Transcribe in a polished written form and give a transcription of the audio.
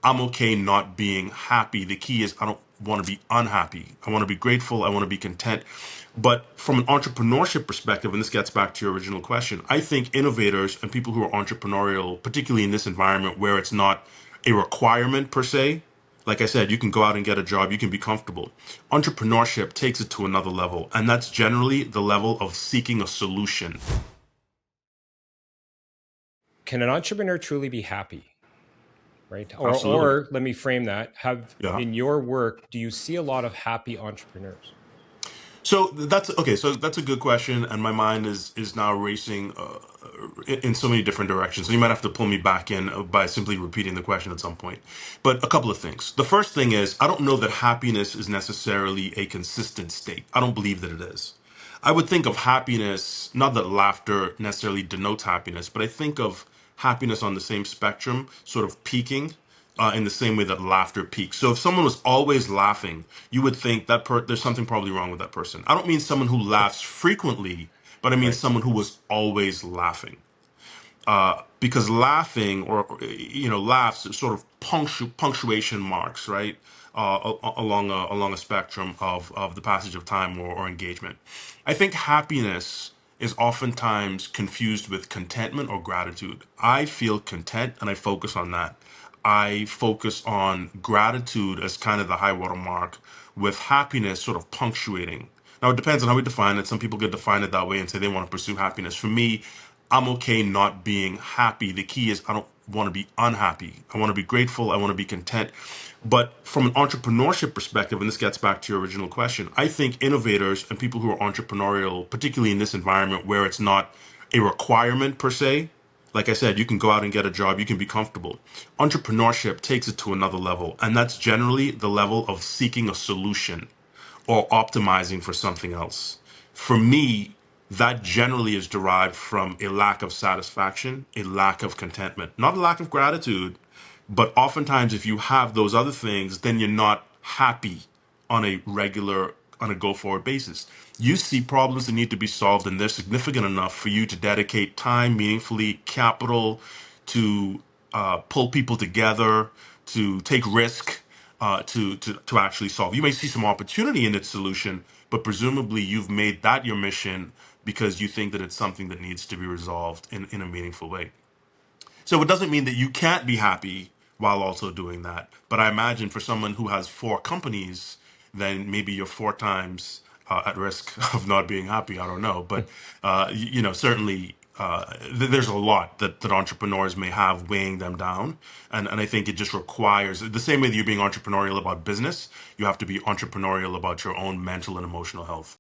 I'm okay not being happy. The key is I don't want to be unhappy. I want to be grateful. I want to be content. But from an entrepreneurship perspective, and this gets back to your original question, I think innovators and people who are entrepreneurial, particularly in this environment where it's not a requirement per se, like I said, you can go out and get a job, you can be comfortable. Entrepreneurship takes it to another level, and that's generally the level of seeking a solution. Can an entrepreneur truly be happy? Right? Absolutely. Or let me frame that. Have Yeah. in your work, do you see a lot of happy entrepreneurs? So that's okay. So that's a good question, and my mind is now racing in so many different directions. So you might have to pull me back in by simply repeating the question at some point. But a couple of things. The first thing is I don't know that happiness is necessarily a consistent state. I don't believe that it is. I would think of happiness, not that laughter necessarily denotes happiness, but I think of happiness on the same spectrum, sort of peaking in the same way that laughter peaks. So if someone was always laughing, you would think that there's something probably wrong with that person. I don't mean someone who laughs frequently, but I mean Right. someone who was always laughing. Because laughing laughs are sort of punctuation marks, right? Along a spectrum of the passage of time or engagement. I think happiness is oftentimes confused with contentment or gratitude. I feel content and I focus on that. I focus on gratitude as kind of the high water mark, with happiness sort of punctuating. Now, it depends on how we define it. Some people could define it that way and say they want to pursue happiness. For me, I'm okay not being happy. The key is I don't want to be unhappy. I want to be grateful. I want to be content. But from an entrepreneurship perspective, and this gets back to your original question, I think innovators and people who are entrepreneurial, particularly in this environment where it's not a requirement per se, like I said, you can go out and get a job, you can be comfortable. Entrepreneurship takes it to another level, and that's generally the level of seeking a solution or optimizing for something else. For me, that generally is derived from a lack of satisfaction, a lack of contentment, not a lack of gratitude, but oftentimes if you have those other things, then you're not happy on a regular, on a go forward basis. You see problems that need to be solved, and they're significant enough for you to dedicate time, meaningfully, capital, to pull people together, to take risk, to actually solve. You may see some opportunity in its solution, but presumably you've made that your mission because you think that it's something that needs to be resolved in a meaningful way. So it doesn't mean that you can't be happy while also doing that. But I imagine for someone who has four companies, then maybe you're four times at risk of not being happy. I don't know. But, certainly there's a lot that entrepreneurs may have weighing them down. And I think it just requires the same way that you're being entrepreneurial about business, you have to be entrepreneurial about your own mental and emotional health.